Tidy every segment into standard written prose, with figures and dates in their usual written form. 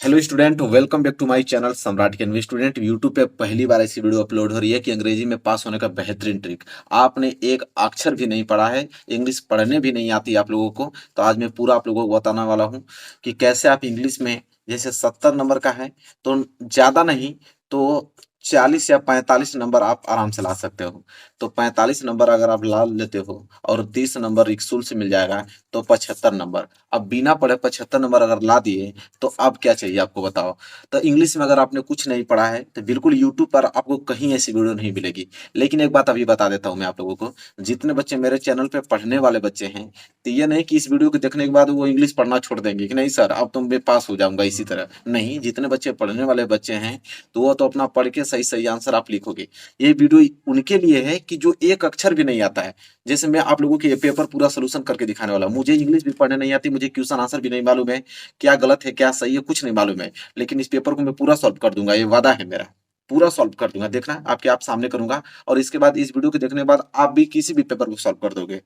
Hello student, welcome back to my channel Samrat के student. YouTube पे पहली बार ऐसी वीडियो अपलोड हो रही है कि अंग्रेजी में पास होने का बेहतरीन ट्रिक। आपने एक अक्षर भी नहीं पढ़ा है, इंग्लिश पढ़ने भी नहीं आती आप लोगों को, तो आज मैं पूरा आप लोगों को बताने वाला हूँ कि कैसे आप इंग्लिश में जैसे 70 नंबर का है तो ज़्यादा नहीं तो 40 या 45 नंबर आप आराम से ला सकते हो। तो 45 नंबर अगर आप ला लेते हो और 30 नंबर रिक्सूल से मिल जाएगा तो 75 नंबर। अब बिना पढ़े 75 नंबर अगर ला दिए तो अब क्या चाहिए आपको बताओ। तो इंग्लिश में अगर आपने कुछ नहीं पढ़ा है तो बिल्कुल यूट्यूब पर आपको कहीं ऐसी वीडियो नहीं मिलेगी। लेकिन एक बात अभी बता देता हूँ मैं आप लोगों को, जितने बच्चे मेरे चैनल पे पढ़ने वाले बच्चे हैं, तो ये नहीं कि इस वीडियो को देखने के बाद वो इंग्लिश पढ़ना छोड़ देंगे कि नहीं सर अब तो मैं पास हो जाऊंगा इसी तरह। नहीं, जितने बच्चे पढ़ने वाले बच्चे हैं तो वो तो अपना पढ़ के सही सही आंसर आप लिखोगे। ये वीडियो उनके लिए है कि जो एक अक्षर भी नहीं आता है। जैसे मैं आप लोगों के ये पेपर पूरा सोल्यूशन करके दिखाने वाला हूँ। मुझे इंग्लिश भी पढ़ने नहीं आती, मुझे क्वेश्चन आंसर भी नहीं मालूम है, क्या गलत है क्या सही है कुछ नहीं मालूम है, लेकिन इस पेपर को मैं पूरा सॉल्व कर दूंगा, ये वादा है मेरा। पूरा सॉल्व कर दूंगा, देखना आपके आप सामने करूंगा। और इसके बाद इस वीडियो को देखने के बाद आप भी किसी भी पेपर को सॉल्व कर दोगे।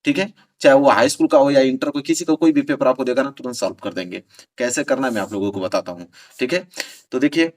ठीक है, चाहे वो हाई स्कूल का हो या इंटर को, किसी का कोई भी पेपर आपको देगा ना तुरंत सॉल्व कर देंगे। कैसे करना है मैं आप लोगों को बताता हूँ। ठीक है, तो देखिए,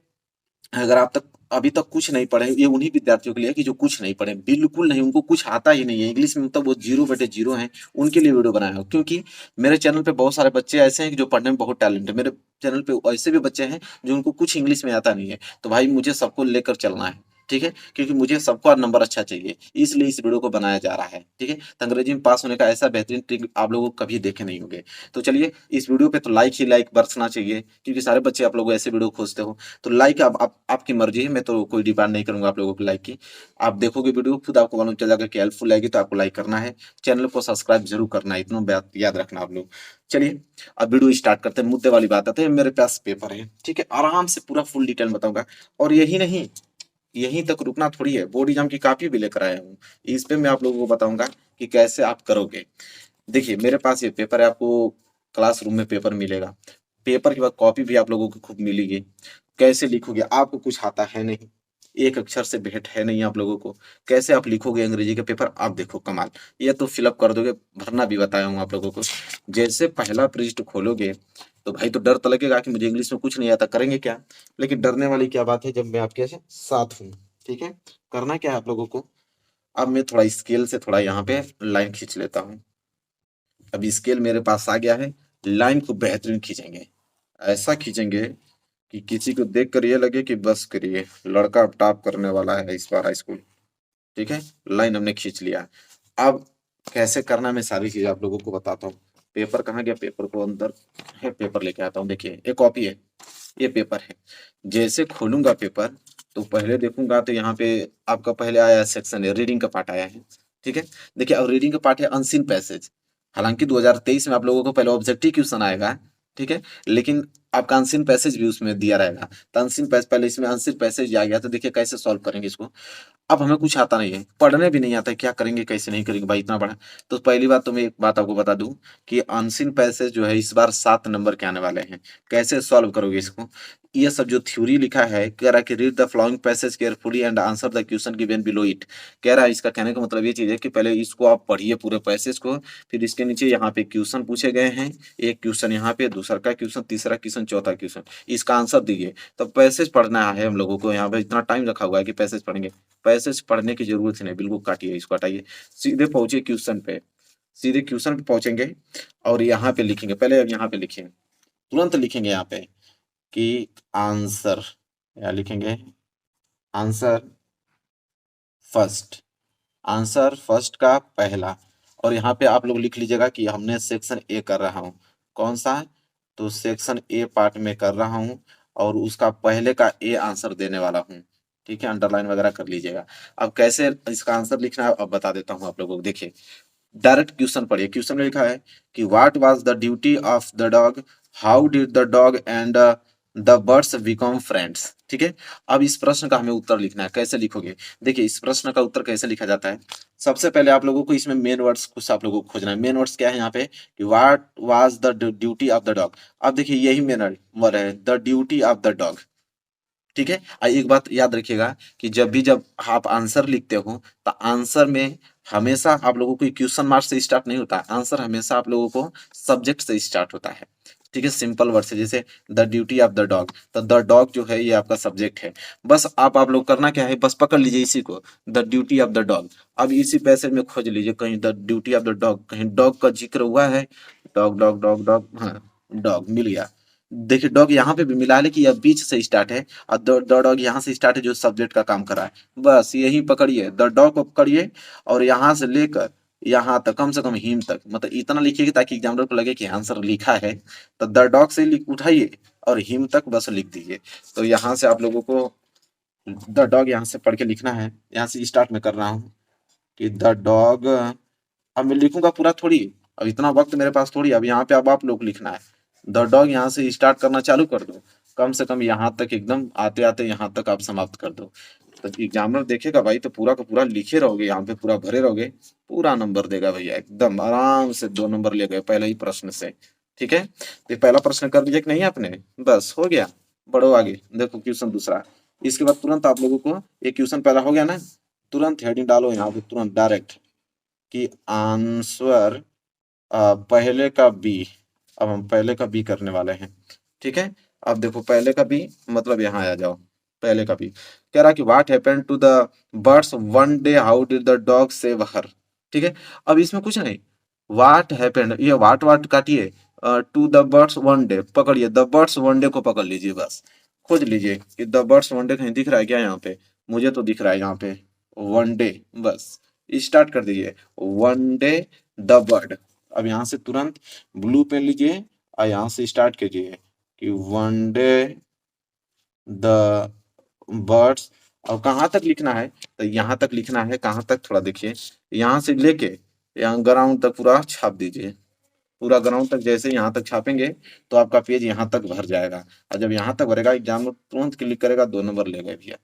अगर आप तक अभी तक कुछ नहीं पढ़े, ये उन्हीं विद्यार्थियों के लिए है कि जो कुछ नहीं पढ़े, बिल्कुल नहीं, उनको कुछ आता ही नहीं है इंग्लिश में, मतलब वो जीरो बटे जीरो हैं, उनके लिए वीडियो बनाया हो। क्योंकि मेरे चैनल पे बहुत सारे बच्चे ऐसे हैं कि जो पढ़ने में बहुत टैलेंट है। मेरे चैनल पे ऐसे भी बच्चे हैं जो उनको कुछ इंग्लिश में आता नहीं है। तो भाई मुझे सबको लेकर चलना है। ठीक है, क्योंकि मुझे सबका नंबर अच्छा चाहिए, इसलिए इस वीडियो को बनाया जा रहा है। ठीक है, तो अंग्रेजी में पास होने का ऐसा बेहतरीन ट्रिक आप लोगों को कभी देखे नहीं होंगे। तो चलिए, इस वीडियो पे तो लाइक ही लाइक बरसना चाहिए, क्योंकि सारे बच्चे आप लोग ऐसे वीडियो खोजते हो। तो लाइक आप आपकी मर्जी है, मैं तो कोई डिमांड नहीं करूंगा आप लोगों की लाइक की। आप देखोगे वीडियो खुद आपको मालूम चल जाएगा कि हेल्पफुल आएगी, तो आपको लाइक करना है, चैनल को सब्सक्राइब जरूर करना है, इतना बात याद रखना आप लोग। चलिए, अब वीडियो स्टार्ट करते हैं, मुद्दे वाली बात आते हैं। मेरे पास पेपर है, ठीक है, आराम से पूरा फुल डिटेल बताऊंगा। और यही नहीं, यहीं तक रुकना थोड़ी है, बोर्ड एग्जाम की कॉपी भी लेकर आया हूँ। इस पे मैं आप लोगों को बताऊंगा कि कैसे आप करोगे। देखिए, मेरे पास ये पेपर है, आपको क्लासरूम में पेपर मिलेगा। पेपर के बाद कॉपी भी आप लोगों को खूब मिलेगी। कैसे लिखोगे, आपको कुछ आता है नहीं, एक अक्षर से भेंट है नहीं आप लोगों को, कैसे आप लिखोगे अंग्रेजी का पेपर, आप देखो कमाल। ये तो फिलअप कर दोगे, भरना भी बताया हूँ आप लोगों को। जैसे पहला पृष्ठ खोलोगे तो भाई तो डर तो लगेगा कि मुझे इंग्लिश में कुछ नहीं आता, करेंगे क्या। लेकिन डरने वाली क्या बात है जब मैं आपके साथ हूँ। ठीक है, करना क्या है आप लोगों को। अब मैं थोड़ा स्केल से थोड़ा यहाँ पे लाइन खींच लेता हूँ। अब स्केल मेरे पास आ गया है, लाइन को बेहतरीन खींचेंगे, ऐसा खींचेंगे कि किसी को देख कर ये लगे कि बस करिए, लड़का अब टॉप करने वाला है इस बार हाई स्कूल। ठीक है, लाइन हमने खींच लिया। अब कैसे करना है मैं सारी चीज आप लोगों को बताता हूँ। पेपर कहाँ गया, पेपर को अंदर है, पेपर लेके आता हूँ। देखिए, एक कॉपी है, ये पेपर है। जैसे खोलूंगा पेपर तो पहले देखूंगा तो यहाँ पे आपका पहले आया सेक्शन है, रीडिंग का पार्ट आया है। ठीक है, देखिए, अब रीडिंग का पार्ट है अनसीन पैसेज। हालांकि 2023 में आप लोगों को पहले ऑब्जेक्टिव क्वेश्चन आएगा। ठीक है, लेकिन आपका अनसीन पैसेज भी उसमें दिया रहेगा। तो अनसीन पैसेज, पहले इसमें अनसीन पैसेज आ गया, तो देखिए कैसे सॉल्व करेंगे इसको। अब हमें कुछ आता नहीं है, पढ़ने भी नहीं आता है, क्या करेंगे कैसे नहीं करेंगे भाई इतना बड़ा। तो पहली बात तो मैं एक बात आपको बता दूं कि अनसीन पैसेज जो है इस बार 7 नंबर के आने वाले हैं। कैसे सॉल्व करोगे इसको। ये सब जो थ्योरी लिखा है, कह रहा है कि read the following passage carefully and answer the question given below it. कह रहा है, इसका कहने का मतलब ये चीज है कि पहले इसको आप पढ़िए पूरे पैसेज को, फिर इसके नीचे यहाँ पे क्वेश्चन पूछे गए हैं। एक क्वेश्चन यहाँ पे, दूसरा का क्वेश्चन, तीसरा क्वेश्चन, चौथा क्वेश्चन, इसका आंसर दीजिए। तो पैसेज पढ़ना है हम लोगों को, यहाँ पे इतना टाइम रखा हुआ है कि पैसेज पढ़ेंगे। पैसेज पढ़ने की जरूरत ही नहीं, बिल्कुल काटिए, इसको हटाइए, सीधे पहुंचे क्वेश्चन पे। सीधे क्वेश्चन पे पहुंचेंगे और यहाँ पे लिखेंगे, पहले अब यहाँ पे लिखें, तुरंत लिखेंगे यहाँ पे कि आंसर, या लिखेंगे आंसर फर्स्ट, आंसर फर्स्ट का पहला। और यहाँ पे आप लोग लिख लीजिएगा कि हमने सेक्शन ए कर रहा हूँ। कौन सा, तो सेक्शन ए पार्ट में कर रहा हूँ और उसका पहले का ए आंसर देने वाला हूँ। ठीक है, अंडरलाइन वगैरह कर लीजिएगा। अब कैसे इसका आंसर लिखना है अब बता देता हूँ आप लोगों को। देखिए, डायरेक्ट क्वेश्चन पढ़िए। क्वेश्चन में लिखा है कि what was the duty of the dog, how did the dog and the birds become friends. ठीक है, अब इस प्रश्न का हमें उत्तर लिखना है। कैसे लिखोगे, देखिए इस प्रश्न का उत्तर कैसे लिखा जाता है। सबसे पहले आप लोगों को इसमें मेन वर्ड्स कुछ आप लोगों को खोजना है। मेन वर्ड्स क्या है यहाँ पे कि what was the duty of the dog. अब देखिए यही मेन वर्ड है, the duty of the dog. ठीक है, एक बात याद रखिएगा कि जब आप आंसर लिखते हो तो आंसर में हमेशा आप लोगों को क्वेश्चन मार्क से स्टार्ट नहीं होता, आंसर हमेशा आप लोगों को सब्जेक्ट से स्टार्ट होता है। ठीक है, सिंपल वर्ड से, जैसे the duty of the dog, तो द डॉग जो है ये आपका सब्जेक्ट है। बस आप लोग करना क्या है, बस पकड़ लीजिए इसी को, the duty of the dog. अब इसी पैसेज में खोज लीजिए कहीं the duty of the dog, कहीं डॉग का जिक्र हुआ है। डॉग डॉग डॉग डॉग, हाँ, डॉग मिल गया। देखिए डॉग यहाँ पे भी मिला है, लेकिन यह बीच से स्टार्ट है और द डॉग यहाँ से स्टार्ट है जो सब्जेक्ट का काम कर रहा है। बस यही पकड़िए, द डॉग को पकड़िए और यहाँ से लेकर यहाँ तक, कम से कम हिम तक, मतलब इतना लिखिए ताकि एग्जामिनर को लगे कि आंसर लिखा है। तो द डॉग से लिख उठाइए और हिम तक बस लिख दीजिए। तो यहाँ से आप लोगों को द डॉग यहाँ से पढ़ के लिखना है। यहाँ से स्टार्ट में कर रहा हूँ कि द डॉग, अब मैं लिखूंगा पूरा थोड़ी, अब इतना वक्त मेरे पास थोड़ी, अब यहाँ पे अब आप लोग लिखना है। द डॉग यहाँ से स्टार्ट करना चालू कर दो, कम से कम यहाँ तक एकदम आते आते यहाँ तक आप समाप्त कर दो। तो एग्जामिनर देखेगा भाई तो पूरा का पूरा लिखे रहोगे, यहाँ पे पूरा भरे रहोगे, पूरा नंबर देगा भैया, एकदम आराम से 2 नंबर ले गए पहले ही प्रश्न से। ठीक है, तो पहला प्रश्न कर लिया कि नहीं आपने, बस हो गया। बढ़ो आगे, देखो क्वेश्चन दूसरा। इसके बाद तुरंत आप लोगों को एक क्वेश्चन पहला हो गया ना, तुरंत हेडिंग डालो यहाँ पे, तुरंत डायरेक्ट कि आंसर पहले का बी। अब हम पहले का बी करने वाले हैं। ठीक है, अब देखो पहले का बी मतलब यहाँ आ जाओ। पहले का बी कह रहा कि what happened to the birds one day, how did the dog save her. ठीक है, अब इसमें कुछ नहीं, व्हाट हैपेंड, ये व्हाट व्हाट काटिए, to the birds one day पकड़िए, द बर्ड्स वन डे को पकड़ लीजिए, बस खोज लीजिए कि द बर्ड्स वन डे कहीं दिख रहा है क्या यहाँ पे, मुझे तो दिख रहा है यहाँ पे वन डे, बस स्टार्ट कर दीजिए वन डे द बर्ड। अब यहाँ से तुरंत ब्लू पेन लीजिए और यहाँ से स्टार्ट कीजिए कि वन डे द बर्ड्स। और कहाँ तक लिखना है, तो यहाँ तक लिखना है। कहाँ तक, थोड़ा देखिए, यहाँ से लेके यहाँ ग्राउंड तक पूरा छाप दीजिए। पूरा ग्राउंड तक जैसे यहाँ तक छापेंगे तो आपका पेज यहाँ तक भर जाएगा। और जब यहाँ तक भरेगा एग्जाम में तुरंत क्लिक करेगा, 2 नंबर ले गए भैया।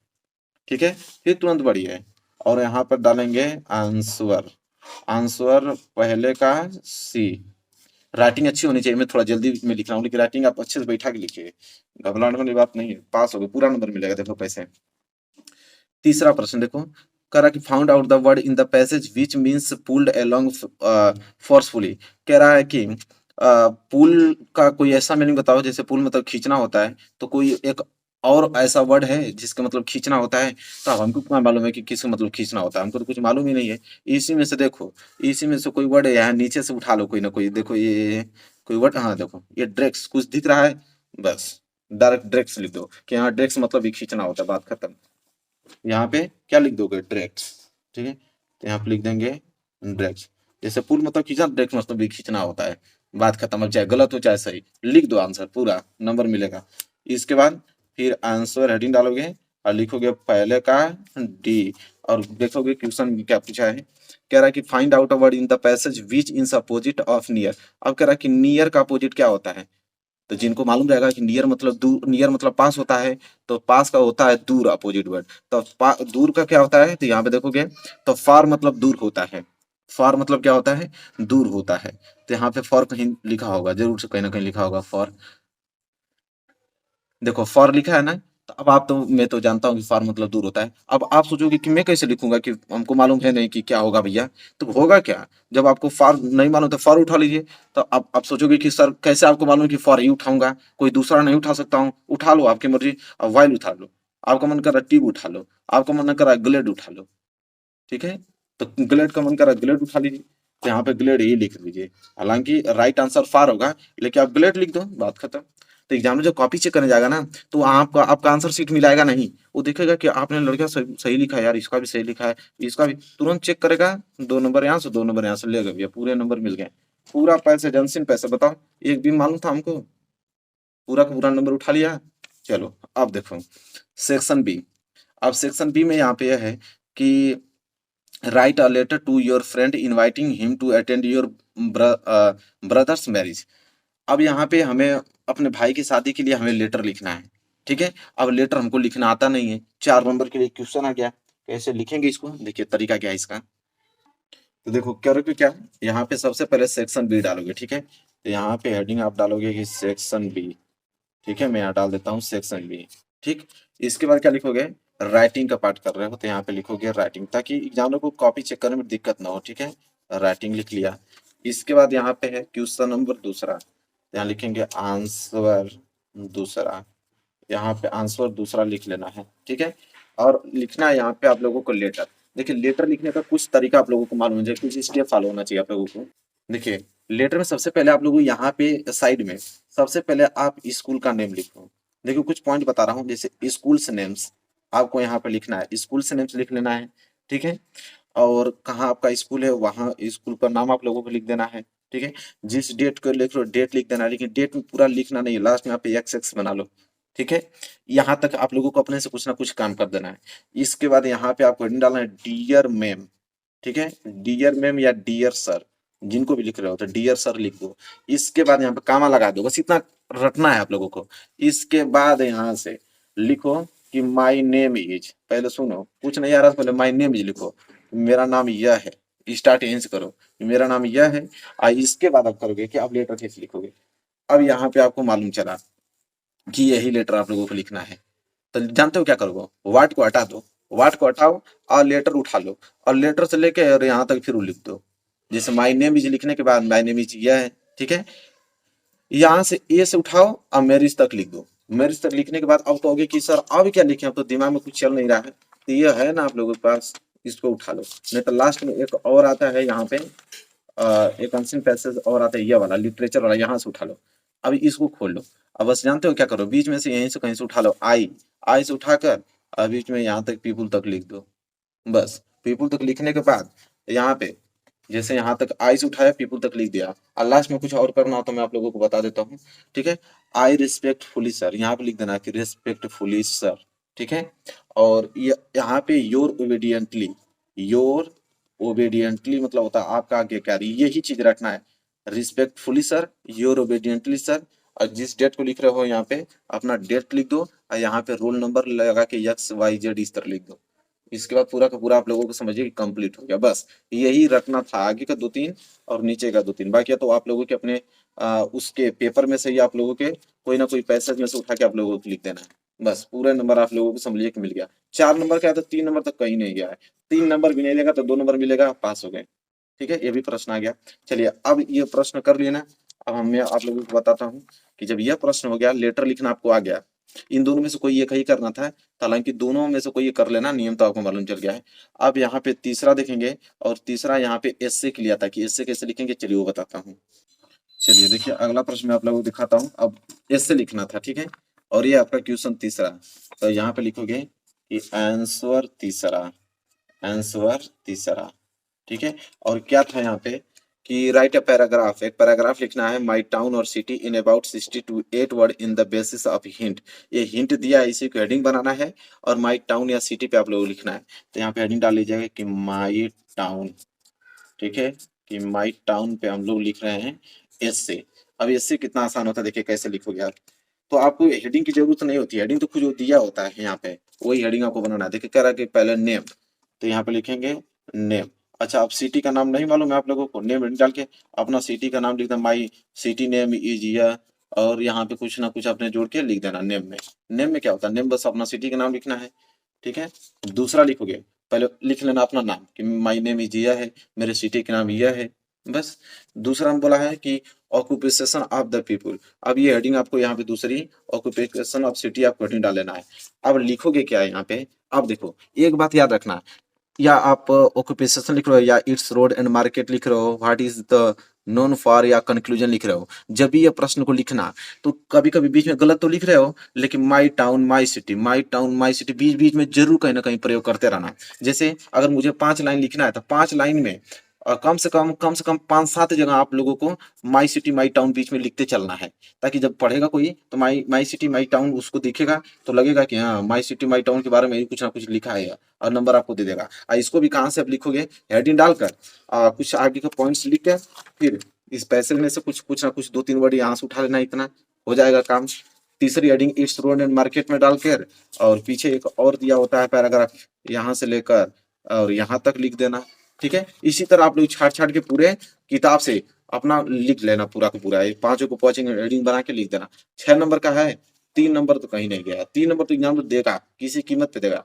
ठीक है, फिर तुरंत बढ़िए और यहाँ पर डालेंगे आंसर। आंसर पहले का सी। राइटिंग अच्छी होनी चाहिए, मैं थोड़ा जल्दी में लिख रहा हूँ, लेकिन राइटिंग आप अच्छे से बैठा के लिखिए, घबराने वाली बात नहीं है। पास हो गए, पूरा नंबर मिलेगा, देखो पैसे। तीसरा प्रश्न देखो, कह रहा कि found out the word in the passage which means pulled along forcefully. कह रहा है कि पुल का कोई ऐसा मीनिंग बताओ, जैसे पुल मतलब खींचना होता है, तो कोई एक और ऐसा वर्ड है जिसका मतलब खींचना होता है। तो अब हमको क्या मालूम है कि किसका मतलब खींचना होता है, हमको तो कुछ मालूम ही नहीं है। इसी में से देखो, इसी में से कोई वर्ड है, यहाँ नीचे से उठा लो कोई ना कोई, देखो ये कोई वर्ड, हाँ देखो ये ड्रेक्स कुछ दिख रहा है, बस डायरेक्ट ड्रेक्स लिख दो कि हाँ ड्रेक्स मतलब ये खींचना होता है, बात खत्म। यहाँ पे क्या लिख दोगे, ड्रेक्स। ठीक है, तो यहाँ पे लिख देंगे ड्रेक्स। जैसे पुल मतलब खींचना, ड्रेक्स मतलब भी खींचना होता है, बात खत्म। अब चाहे गलत हो चाहे सही, लिख दो आंसर, पूरा नंबर मिलेगा। इसके बाद फिर आंसर हेडिंग डालोगे और लिखोगे पहले का डी, और देखोगे क्वेश्चन में क्या पूछा है। कह रहा है कि find out a word in the passage which in opposite of near. अब कह रहा है कि नियर का अपोजिट क्या होता है, तो जिनको मालूम रहेगा कि नियर मतलब दूर, नियर मतलब पास होता है, तो पास का होता है दूर, अपोजिट वर्ड। तो दूर का क्या होता है, तो यहाँ पे देखोगे तो फार मतलब दूर होता है। फार मतलब क्या होता है, दूर होता है। तो यहाँ पे फॉर कहीं लिखा होगा, जरूर से कहीं ना कहीं लिखा होगा फॉर। देखो फॉर लिखा है ना, तो अब आप, तो मैं तो जानता हूँ कि फॉर मतलब दूर होता है। अब आप सोचोगे कि मैं कैसे लिखूंगा, कि हमको मालूम है नहीं कि क्या होगा भैया। तो होगा क्या, जब आपको फॉर नहीं मालूम तो फॉर उठा लीजिए। तो अब आप सोचोगे कि सर कैसे आपको मालूम कि फॉर ही उठाऊंगा, कोई दूसरा नहीं उठा सकता हूँ, उठा लो आपकी मर्जी। अब वाइल उठा लो, आपका मन कर रहा है ट्यूब उठा लो, आपका मन कर रहा है ग्लेड उठा लो। ठीक है, तो ग्लेड का मन कर रहा है ग्लेड उठा लीजिए, तो यहाँ पे ग्लेड ही लिख लीजिए। हालांकि राइट आंसर फार होगा, लेकिन आप ग्लेड लिख दो, बात खत्म। तो एग्जाम में जो कॉपी चेक करने जाएगा ना, तो आपका आपका आंसर शीट मिलाएगा नहीं, वो देखेगा कि आपने लड़का सही लिखा है यार, इसका भी सही लिखा है, इसका भी, तुरंत चेक करेगा। 2 नंबर यहाँ से 2 नंबर यहाँ से ले गए भैया, पूरे नंबर मिल गए। पूरा पैसे जनसिन पैसे, बताओ एक भी मालूम था हमको, पूरा का पूरा नंबर उठा लिया। चलो अब देखो सेक्शन बी। अब सेक्शन बी में यहाँ पे यह है कि write a letter to your friend inviting him to attend your brother's marriage. अब यहाँ पे हमें अपने भाई की शादी के लिए हमें लेटर लिखना है। ठीक है, अब लेटर हमको लिखना आता नहीं है, 4 नंबर के लिए क्वेश्चन आ गया, कैसे लिखेंगे इसको, देखिए तरीका क्या है इसका। तो देखो करोगे क्या, यहाँ पे सबसे पहले सेक्शन बी डालोगे। ठीक है, तो यहाँ पे हेडिंग आप डालोगे कि सेक्शन बी। ठीक है, मैं यहाँ डाल देता हूँ सेक्शन बी। ठीक, इसके बाद क्या लिखोगे, राइटिंग का पार्ट कर रहे हो तो यहाँ पे लिखोगे राइटिंग, ताकि एग्जामिनर को कॉपी चेक करने में दिक्कत ना हो। ठीक है, राइटिंग लिख लिया। इसके बाद यहाँ पे है क्वेश्चन नंबर दूसरा। यहाँ लिखेंगे आंसर दूसरा, यहाँ पे आंसर दूसरा लिख लेना है, ठीक है। और लिखना है यहाँ पे आप लोगों को लेटर। देखिए लेटर लिखने का कुछ तरीका आप लोगों को मालूम है, कुछ स्टेप फॉलो होना चाहिए आप लोगों को। देखिए लेटर में सबसे पहले आप लोगों को यहाँ पे साइड में सबसे पहले आप स्कूल का नेम लिखो। देखिए कुछ पॉइंट बता रहा हूँ, जैसे स्कूल्स नेम्स आपको यहाँ पे लिखना है, स्कूल्स नेम्स लिख लेना है, ठीक है। और कहाँ आपका स्कूल है वहाँ स्कूल का नाम आप लोगों को लिख देना है, ठीक है। जिस डेट को लिख रहे हो डेट लिख देना है, लेकिन डेट में पूरा लिखना नहीं है, लास्ट में आप एक्स एक्स बना लो, ठीक है। यहाँ तक आप लोगों को अपने से कुछ ना कुछ काम कर देना है। इसके बाद यहाँ पे आपको हेडिंग डालना है डियर मैम, ठीक है। डियर मैम या डियर सर, जिनको भी लिख रहे हो तो डियर सर लिख दो। इसके बाद यहाँ पे कामा लगा दो, बस इतना रटना है आप लोगों को। इसके बाद यहाँ से लिखो कि माई नेम इज, पहले सुनो कुछ नहीं आ रहा, पहले माई नेम इज लिखो, मेरा नाम यह है, स्टार्ट यहीं से करो, मेरा नाम यह है। और इसके बाद आप करोगे कि आप लेटर कैसे लिखोगे। अब यहाँ पे आपको मालूम चला कि यही लेटर आप लोगों को लिखना है, तो जानते हो क्या करोगे, वाट को हटा दो, वाट को हटाओ और लेटर उठा लो, और लेटर से लेके और यहाँ तक फिर लिख दो। जैसे माई नेम इज लिखने के बाद माई नेम इज यह है, ठीक है। यहाँ से ए से उठाओ और मैरिज तक लिख दो। मैरिज तक लिखने के बाद अब कहोगे कि सर अब क्या लिखे, अब तो दिमाग में कुछ चल नहीं रहा है, तो ये है ना आप लोगों के पास, इसको उठा लो। नहीं तो लास्ट में एक और आता है यहाँ पे एक अनसीन पैसेज और आता है ये वाला लिटरेचर वाला, यहाँ से उठा लो। अब इसको खोल लो। अब बस जानते हो क्या करो, बीच में से यहीं से कहीं से उठा लो, आई, आई से उठाकर बीच में यहाँ तक पीपुल तक लिख दो। बस पीपुल तक लिखने के बाद यहाँ पे जैसे यहाँ तक आई से उठाया पीपुल तक लिख दिया, और लास्ट में कुछ और करना हो तो मैं आप लोगों को बता देता हूँ, ठीक है। आई रिस्पेक्टफुली सर, यहाँ पे लिख देना कि रिस्पेक्टफुली सर, ठीक है। और यहाँ पे योर ओबेडियंटली मतलब होता है आपका आज्ञाकारी, यही चीज रखना है। रिस्पेक्टफुली सर, योर ओबेडियंटली सर, और जिस डेट को लिख रहे हो यहाँ पे अपना डेट लिख दो, और यहाँ पे रोल नंबर लगा के एक्स वाई जेड इस तरह लिख दो। इसके बाद पूरा का पूरा आप लोगों को समझिए कि कंप्लीट हो गया। बस यही रखना था, आगे का 2-3 और नीचे का 2-3, बाकी तो आप लोगों के अपने उसके पेपर में से ही आप लोगों के कोई ना कोई पैसेज में से उठा के आप लोगों को लिख देना है। बस पूरा नंबर आप लोगों को समझिए कि मिल गया। 4 नंबर का है तो 3 नंबर तक कहीं नहीं गया है, 3 नंबर भी नहीं लेगा तो 2 नंबर मिलेगा, पास हो गए, ठीक है। ये भी प्रश्न आ गया। चलिए अब ये प्रश्न कर लिए ना, अब मैं आप लोगों को बताता हूँ कि जब यह प्रश्न हो गया, लेटर लिखना आपको आ गया, इन दोनों में से कोई एक ही करना था, हालांकि दोनों में से कोई एक कर लेना, नियम तो आपको मालूम चल गया है। अब यहाँ पे तीसरा देखेंगे, और तीसरा यहाँ पे एस्से के लिए आता है कि एस्से कैसे लिखेंगे, चलिए वो बताता हूँ। चलिए देखिए अगला प्रश्न मैं आप लोगों को दिखाता हूँ। अब एस्से लिखना था, ठीक है। और ये आपका क्वेश्चन तीसरा, तो यहाँ पे लिखोगे कि आंसर तीसरा, आंसर तीसरा, ठीक है। और क्या था यहाँ पे कि राइट अ पैराग्राफ, एक पैराग्राफ लिखना है, माई टाउन और city in about 60 to 8 word in the basis of hint. ये हिंट दिया है, इसी को हेडिंग बनाना है, और माई टाउन या सिटी पे आप लोगों को लिखना है। तो यहाँ पे हेडिंग डाल लीजिएगा कि माई टाउन, ठीक है, कि माई टाउन पे हम लोग लिख रहे हैं एस से। अब एस से कितना आसान होता है, देखिए कैसे लिखोगे आप। तो आपको हेडिंग की जरूरत नहीं होती है, हेडिंग तो खुद जो दिया होता है यहाँ पे वही हेडिंग आपको बनाना है। देखिए कह रहा है कि पहले नेम, तो यहाँ पे लिखेंगे नेम। अच्छा आप सिटी का नाम नहीं मालूम है आप लोगों को, नेम डाल के अपना सिटी का नाम लिख देना, माई सिटी नेम इज या, और यहाँ पे कुछ ना कुछ आपने जोड़ के लिख देना नेम में। नेम में क्या होता है, नेम बस अपना सिटी का नाम लिखना है, ठीक है। दूसरा लिखोगे, पहले लिख लेना अपना नाम कि माई नेम इज यह है, मेरे सिटी का नाम यह है, बस। दूसरा हम बोला है कि ऑक्यूपेशन ऑफ द पीपुल, अब ये हेडिंग आपको यहाँ पे दूसरी ऑक्यूपेशन ऑफ सिटी आपको हेडिंग डाल लेना है। अब लिखोगे क्या है यहाँ पे, अब देखो एक बात याद रखना, या आप ऑक्यूपेशन लिख रहे हो या इट्स रोड एंड मार्केट लिख रहे हो, what is the known for या कंक्लूजन लिख रहे हो, जब भी ये प्रश्न को लिखना तो कभी कभी बीच में गलत तो लिख रहे हो, लेकिन my town my city, my town my city बीच बीच में जरूर कहीं ना कहीं प्रयोग करते रहना। जैसे अगर मुझे 5 लाइन लिखना है तो 5 लाइन में कम से कम 5-7 जगह आप लोगों को माई सिटी माई टाउन बीच में लिखते चलना है, ताकि जब पढ़ेगा कोई तो माई माई सिटी माई टाउन उसको दिखेगा तो लगेगा कि हाँ माई सिटी माई टाउन के बारे में ही कुछ ना कुछ लिखा है, और नंबर आपको दे देगा। इसको भी कहाँ से आप लिखोगे, हेडिंग डालकर कुछ आगे के पॉइंट्स लिख के फिर इस पैसेज में से कुछ ना कुछ 2-3 वर्ड यहाँ से उठा लेना, इतना हो जाएगा काम। तीसरी heading it's road and market में डालकर, और पीछे एक और दिया होता है पैराग्राफ, यहाँ से लेकर और यहाँ तक लिख देना, ठीक है। इसी तरह आप लोग छाट छाट के पूरे किताब से अपना लिख लेना पूरा का पूरा, 5 को पहुंचेंगे हेडिंग बना के लिख देना। 6 नंबर का है, 3 नंबर तो कहीं नहीं गया, 3 नंबर तो एग्जाम में देगा, किसी कीमत पे देगा,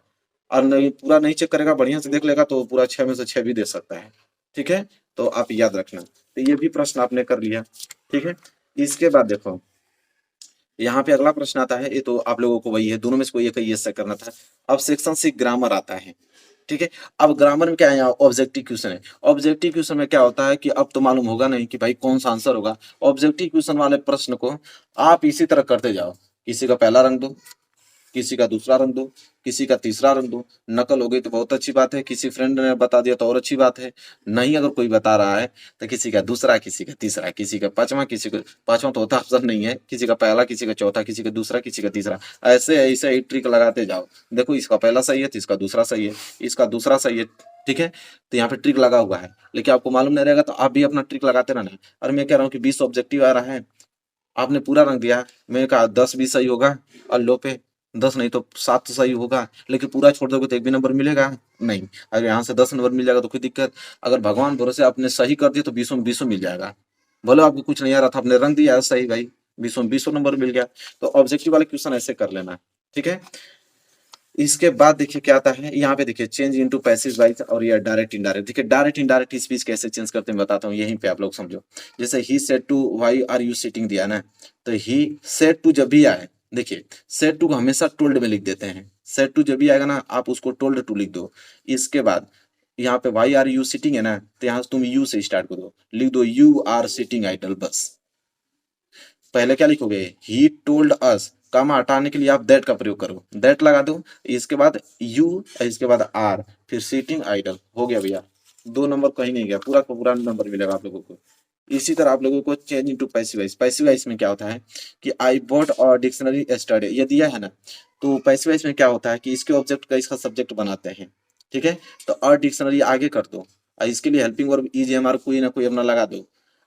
और नहीं पूरा नहीं चेक करेगा, बढ़िया से देख लेगा तो पूरा 6 में से 6 भी दे सकता है, ठीक है। तो आप याद रखना, तो ये भी प्रश्न आपने कर लिया, ठीक है। इसके बाद देखो यहाँ पे अगला प्रश्न आता है, ये तो आप लोगों को वही है, दोनों में से कोई एक ही ऐसा करना था। अब सेक्शन से ग्रामर आता है, ठीक है। अब ग्रामर में क्या है, यहाँ ऑब्जेक्टिव क्वेश्चन है। ऑब्जेक्टिव क्वेश्चन में क्या होता है कि अब तो मालूम होगा नहीं कि भाई कौन सा आंसर होगा। ऑब्जेक्टिव क्वेश्चन वाले प्रश्न को आप इसी तरह करते जाओ, किसी का पहला रंग दो, किसी का दूसरा रंग दो, किसी का तीसरा रंग दो। नकल हो गई तो बहुत अच्छी बात है, किसी फ्रेंड ने बता दिया तो और अच्छी बात है। नहीं अगर कोई बता रहा है तो किसी का दूसरा, किसी का तीसरा, किसी का पांचवा, किसी का पांचवा तो होता ऑप्शन नहीं है, किसी का पहला, किसी का चौथा, किसी का दूसरा, किसी का तीसरा। ऐसे ऐसे ही ट्रिक लगाते जाओ। देखो इसका पहला सही है तो इसका दूसरा सही है, इसका दूसरा सही है, ठीक है। तो यहाँ पे ट्रिक लगा हुआ है, लेकिन आपको मालूम नहीं रहेगा तो आप भी अपना ट्रिक लगाते रहना। और मैं कह रहा हूँ कि 20 ऑब्जेक्टिव आ रहा है, आपने पूरा रंग दिया, मैंने कहा 10 भी सही होगा और लो पे 10 नहीं तो 7 तो सही होगा, लेकिन पूरा छोड़ दोगे तो एक भी नंबर मिलेगा नहीं। अगर यहाँ से 10 नंबर मिल जाएगा तो कोई दिक्कत, अगर भगवान भरोसे आपने सही कर दिया तो 20 में 20 मिल जाएगा। बोलो आपको कुछ नहीं आ रहा था, आपने रंग दिया सही भाई, 20 में 20 नंबर मिल गया। तो ऑब्जेक्टिव वाले क्वेश्चन ऐसे कर लेना, ठीक है। इसके बाद देखिए क्या आता है, यहाँ पे देखिए चेंज इनटू पैसिव वॉइस और ये डायरेक्ट इनडायरेक्ट। देखिए डायरेक्ट इनडायरेक्ट स्पीच कैसे चेंज करते हैं बताता हूँ, यहीं पे आप लोग समझो। जैसे ही said to why are you sitting दिया ना, तो ही सेड टू जब भी आए, देखिए सेड टू को हमेशा टोल्ड में लिख देते हैं। सेड टू जब भी आएगा ना आप उसको टोल्ड टू लिख दो। इसके बाद यहाँ पे वाई आर यू सिटिंग है ना, तो यहाँ तुम यू से स्टार्ट करो, लिख दो यू आर सिटिंग आइडल बस। पहले क्या लिखोगे, ही टोल्ड अस, कमा हटाने के लिए आप दैट का प्रयोग करो, दैट लगा दो। इसके बाद यू, इसके बाद आर, फिर सीटिंग आइडल, हो गया भैया। 2 नंबर कहीं नहीं गया, पूरा का पूरा नंबर मिलेगा आप लोगों को। इसी तरह आप लोगों को change into passive voice. Passive voice में क्या होता है कि आई बॉट और डिक्शनरी स्टडी ये दिया है ना, तो पैसिव वॉइस में क्या होता है कि इसके ऑब्जेक्ट का इसका सब्जेक्ट बनाते हैं, ठीक है। तो और डिक्शनरी आगे कर दो, और इसके लिए helping verb is am are कोई ना कोई अपना लगा दो,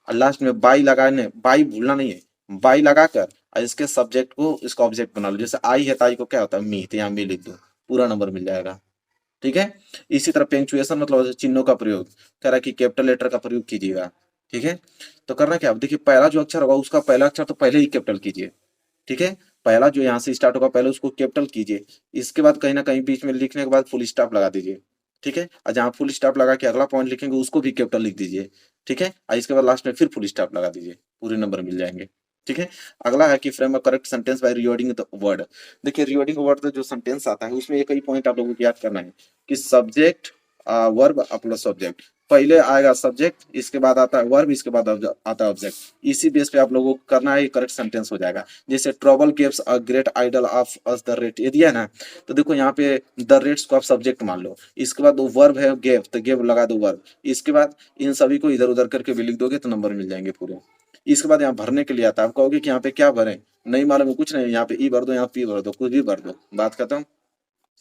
और लास्ट में बाई लगाने, बाई भूलना नहीं है, बाई लगाकर और इसके सब्जेक्ट को इसका ऑब्जेक्ट बना लो। जैसे आई है तो आई को क्या होता है मी, तो यहाँ मी लिख दो, पूरा नंबर मिल जाएगा, ठीक है। इसी तरह पेंचुएशन मतलब चिन्हों का प्रयोग, कह रहा है कि कैपिटल लेटर का प्रयोग कीजिएगा, ठीक है। तो करना क्या, अब देखिए पहला जो अक्षर होगा उसका पहला अक्षर तो पहले ही कैपिटल कीजिए, ठीक है। पहला जो यहाँ से स्टार्ट होगा पहले उसको कैपिटल कीजिए, इसके बाद कहीं ना कहीं बीच में लिखने के बाद फुल स्टॉप लगा दीजिए, ठीक है। और जहाँ फुल स्टॉप लगा के अगला पॉइंट लिखेंगे उसको भी कैपिटल लिख दीजिए, ठीक है। और इसके बाद लास्ट में फिर फुल स्टॉप लगा दीजिए, पूरे नंबर मिल जाएंगे, ठीक है। अगला है कि frame a correct sentence by rewording the word. देखिए रिवर्डिंग वर्ड जो सेंटेंस आता है उसमें एक ही पॉइंट आप लोगों को याद करना है कि सब्जेक्ट वर्ब प्लस ऑब्जेक्ट, पहले आएगा सब्जेक्ट, इसके बाद आता है वर्ब, इसके बाद आता है ऑब्जेक्ट। इसी बेस पे आप लोगों को करना है, करेक्ट सेंटेंस हो जाएगा। जैसे trouble gives a great deal of us the rate, ये दिया है ना, तो देखो यहाँ पे द रेट्स को आप सब्जेक्ट मान लो, इसके बाद वर्ब है गेव, तो गेव लगा दो वर्ब, इसके बाद इन सभी को इधर उधर करके भी लिख दोगे तो नंबर मिल जाएंगे पूरे। इसके बाद यहाँ भरने के लिए आता है, आप कहोगे कि यहाँ पे क्या भरें, नहीं मालूम है, कुछ नहीं, यहाँ पे ई भर दो, यहाँ पी भर दो, कुछ भी भर दो, बात खत्म।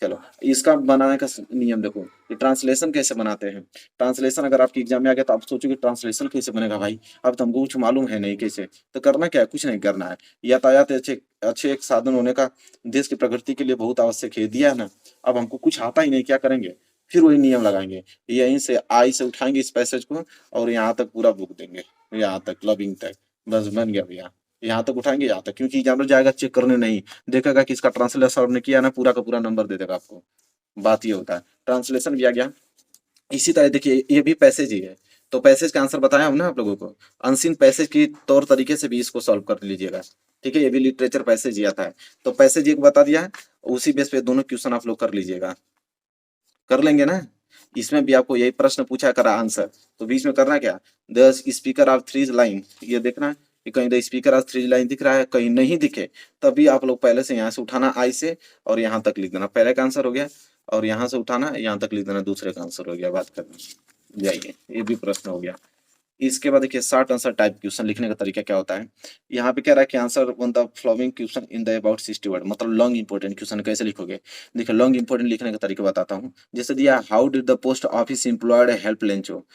चलो इसका बनाने का नियम देखो, ये ट्रांसलेशन कैसे बनाते हैं। ट्रांसलेशन अगर आपके एग्जाम में आ गया तो आप सोचोगे ट्रांसलेशन कैसे बनेगा भाई, अब तो हमको कुछ मालूम है नहीं कैसे। तो करना क्या है, कुछ नहीं करना है, यातायात अच्छे अच्छे एक साधन होने का देश की प्रगति के लिए बहुत आवश्यक है, दिया है ना। अब हमको कुछ आता ही नहीं, क्या करेंगे, फिर वही नियम लगाएंगे, यहीं से आई से उठाएंगे इस पैसेज को और यहाँ तक पूरा बुक देंगे, यहाँ तक लविंग तक, बस बन गया भैया। यहाँ तक उठाएंगे यहाँ तक, क्योंकि एग्जामिनर जाएगा चेक करने नहीं, देखेगा कि इसका ट्रांसलेशन आपने किया ना, पूरा का पूरा नंबर दे देगा आपको। बात ये होता है, ट्रांसलेशन भी आ गया। इसी तरह देखिए ये भी पैसेज ही है, तो पैसेज का आंसर बताया हूं ना आप लोगों को, अनसीन पैसेज की तौर तरीके से भी इसको सॉल्व कर लीजिएगा, ठीक है। ये भी लिटरेचर पैसेज ही आता है, तो पैसेज एक बता दिया है, उसी बेस पे दोनों क्वेश्चन आप लोग कर लीजिएगा, कर लेंगे ना। इसमें भी आपको यही प्रश्न पूछा करा आंसर, तो बीच में करना क्या, the speaker of three line, ये देखना है कि कहीं the speaker of three line दिख रहा है, कहीं नहीं दिखे तभी आप लोग पहले से यहाँ से उठाना आई से और यहाँ तक लिख देना, पहले का आंसर हो गया, और यहाँ से उठाना यहाँ तक लिख देना, दूसरे का आंसर हो गया, बात करना जाइए, ये भी प्रश्न हो गया। इसके बाद देखिए शॉर्ट आंसर टाइप क्वेश्चन लिखने का तरीका क्या होता है। यहाँ पे कह रहा है कि answer one the following question in the about 60 word, मतलब लॉन्ग इंपोर्टेंट क्वेश्चन कैसे लिखोगे। देखिए लॉन्ग इंपोर्टेंट लिखने का तरीका बताता हूँ। जैसे दिया how did the post office employed help Lencho,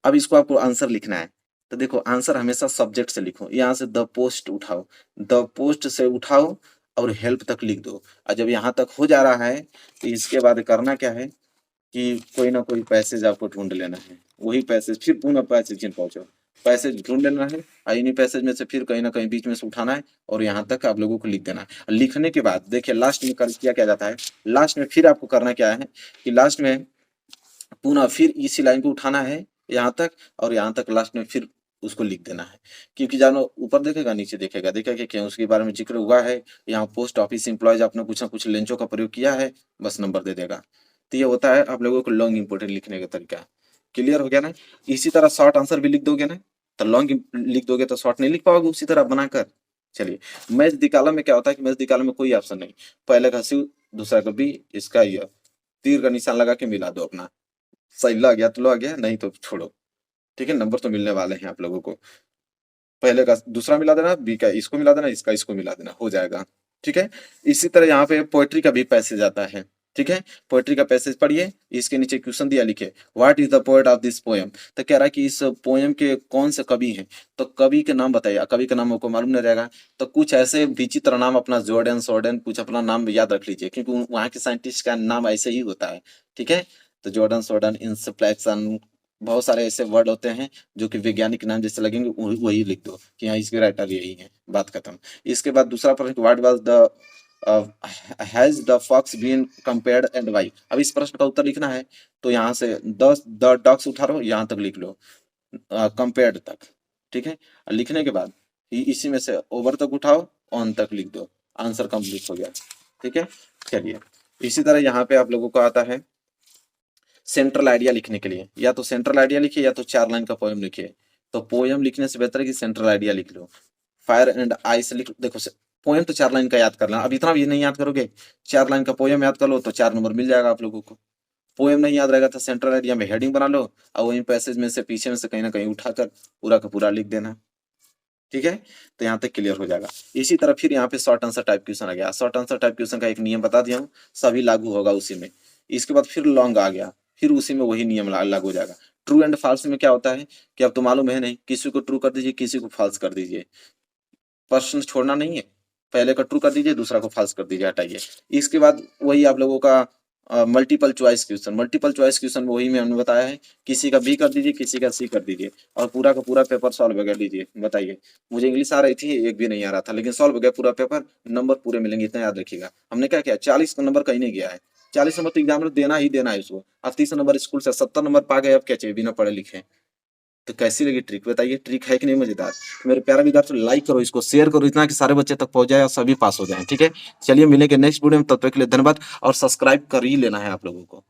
अब इसको आपको आंसर लिखना है, तो देखो आंसर हमेशा सब्जेक्ट से लिखो, यहाँ से द पोस्ट उठाओ, द पोस्ट से उठाओ और हेल्प तक लिख दो। और जब यहाँ तक हो जा रहा है तो इसके बाद करना क्या है कि कोई ना कोई पैसेज आपको ढूंढ लेना है, वही पैसेज फिर पुनः पैसेज में पहुंचो, पैसेज ढूंढ लेना है और इन्हीं पैसेज में से फिर कहीं ना कहीं बीच में से उठाना है और यहाँ तक आप लोगों को लिख देना है। लिखने के बाद देखिए लास्ट में कर किया क्या जाता है, लास्ट में फिर आपको करना क्या है कि लास्ट में पुनः फिर इसी लाइन को उठाना है यहाँ तक और यहाँ तक लास्ट में फिर उसको लिख देना है। क्योंकि जानो ऊपर देखेगा नीचे देखेगा, देखेगा कि उसके बारे में जिक्र हुआ है, यहाँ पोस्ट ऑफिस एम्प्लॉयज आपने कुछ ना कुछ लेंचों का प्रयोग किया है, बस नंबर दे देगा। तो ये होता है आप लोगों को लॉन्ग इंपोर्टेंट लिखने का तरीका। क्लियर हो गया ना? इसी तरह शॉर्ट आंसर भी लिख दोगे ना, तो लॉन्ग लिख दोगे तो शॉर्ट नहीं लिख पाओगे उसी तरह बनाकर। चलिए, मैच दिकाला में क्या होता है कि मैच दिकाला में कोई ऑप्शन नहीं, पहले का सी दूसरा का बी, इसका ये तीर का निशान लगा के मिला दो अपना, सही लग गया तो लग गया, नहीं तो छोड़ो। ठीक है, नंबर तो मिलने वाले हैं आप लोगों को। पहले का दूसरा मिला देना, बी का इसको मिला देना, इसका इसको मिला देना, हो जाएगा। ठीक है, इसी तरह यहाँ पे पोएट्री का भी पैसेज आता है। ठीक है, पोएट्री का पैसेज पढ़िए, इसके नीचे क्वेश्चन दिया, लिखे what is the poet of this poem. तो कह रहा है कि इस पोएम के कौन से कवि हैं, तो कवि के नाम बताइए। कवि का नाम आपको मालूम नहीं रहेगा तो कुछ ऐसे विचित्र नाम, अपना जॉर्डन सॉर्डन कुछ अपना नाम याद रख लीजिए, क्योंकि वहाँ के साइंटिस्ट का नाम ऐसे ही होता है। ठीक है, तो जॉर्डन सॉर्डन, इंसप्लेक्शन, बहुत सारे ऐसे वर्ड होते हैं जो कि वैज्ञानिक नाम जैसे लगेंगे वही लिख दो कि हाँ इसके राइटर यही है, बात खत्म। इसके बाद दूसरा प्रश्न, what was the has the fox been compared and why. अब इस प्रश्न का उत्तर लिखना है तो यहाँ से द डॉग्स उठाओ, यहाँ तक लिख लो, कंपेयर्ड तक। ठीक है, लिखने के बाद इसी में से ओवर तक उठाओ, ऑन तक लिख दो, आंसर कंप्लीट हो गया। ठीक है, चलिए इसी तरह यहाँ पे आप लोगों को आता है सेंट्रल आइडिया लिखने के लिए, या तो सेंट्रल आइडिया लिखिए या तो 4 लाइन का पोएम लिखिए। तो पोएम लिखने से बेहतर है कि सेंट्रल आइडिया लिख लो। फायर एंड आइस लिख, देखो पोएम तो 4 लाइन का याद करना, अब इतना भी नहीं याद करोगे, 4 लाइन का पोएम याद कर लो तो 4 नंबर मिल जाएगा आप लोगों को। पोएम नहीं याद रहेगा तो सेंट्रल आइडिया में हेडिंग बना लो और वही पैसेज में से पीछे में से कहीं ना कहीं उठाकर पूरा का पूरा लिख देना। ठीक है, तो यहाँ तक क्लियर हो जाएगा। इसी तरह फिर यहाँ पे शॉर्ट आंसर टाइप क्वेश्चन आ गया। शॉर्ट आंसर टाइप क्वेश्चन का एक नियम बता दिया हूँ, सभी लागू होगा उसी में। इसके बाद फिर लॉन्ग आ गया, फिर उसी में वही नियम लागू हो जाएगा। ट्रू एंड फॉल्स में क्या होता है कि अब तो मालूम है नहीं, किसी को ट्रू कर दीजिए, किसी को फॉल्स कर दीजिए, प्रश्न छोड़ना नहीं है, पहले का ट्रू कर दीजिए, दूसरा को फॉल्स कर दीजिए, हटाइए। इसके बाद वही आप लोगों का multiple choice question. Multiple choice question में वही में हमने बताया है, किसी का बी कर दीजिए, किसी का सी कर दीजिए और पूरा का पूरा पेपर सॉल्व कर लीजिए। बताइए, मुझे इंग्लिश आ रही थी, एक भी नहीं आ रहा था, लेकिन सॉल्व हो गया पूरा पेपर, नंबर पूरे मिलेंगे, इतना याद रखिएगा। हमने क्या किया, 40 का नंबर कहीं नहीं गया है, 40 नंबर तो एग्जाम में देना ही देना है उसको। आप 30 नंबर स्कूल से 70 नंबर पा गए, अब क्या चाहिए बिना पढ़े लिखे। तो कैसी लगी ट्रिक, बताइए, ट्रिक है कि नहीं मजेदार। मेरे प्यारा विद्यार्थी, लाइक करो, इसको शेयर करो इतना कि सारे बच्चे तक पहुंच जाए और सभी पास हो जाएं। ठीक है, चलिए मिलेंगे नेक्स्ट वीडियो में, तब तक के लिए धन्यवाद और सब्सक्राइब कर ही लेना है आप लोगों को।